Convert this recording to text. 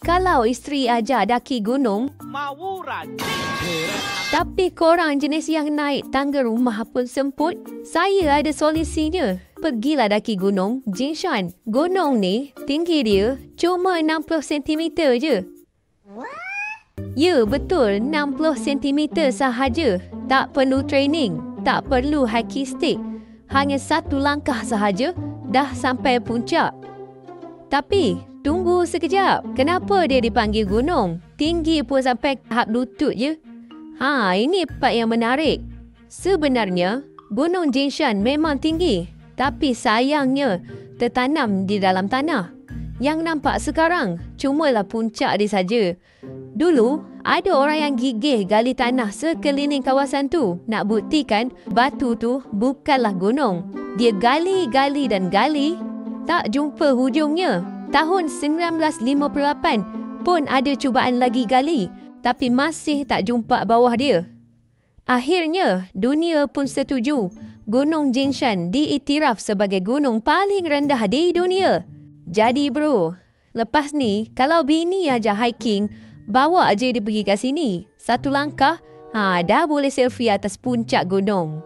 Kalau isteri ajak daki gunung, Mawuran. tapi korang jenis yang naik tangga rumah pun semput, saya ada solusinya. Pergilah daki gunung Jinshan. Gunung ni, tinggi dia cuma 60 cm je. Ya, betul, 60 cm sahaja. Tak perlu training, tak perlu hockey stick. Hanya satu langkah sahaja, dah sampai puncak. Tapi, tunggu sekejap. Kenapa dia dipanggil gunung? Tinggi pun sampai tahap lutut je. Ini part yang menarik. Sebenarnya, Gunung Jinshan memang tinggi. Tapi sayangnya, tertanam di dalam tanah. Yang nampak sekarang, cumalah puncak dia saja. Dulu, ada orang yang gigih gali tanah sekeliling kawasan tu nak buktikan batu tu bukanlah gunung. Dia gali dan gali, tak jumpa hujungnya. Tahun 1958 pun ada cubaan lagi gali, tapi masih tak jumpa bawah dia. Akhirnya, dunia pun setuju. Gunung Jinshan diiktiraf sebagai gunung paling rendah di dunia. Jadi bro, lepas ni kalau bini aja hiking, bawa aja dia pergi kat sini. Satu langkah, dah boleh selfie atas puncak gunung.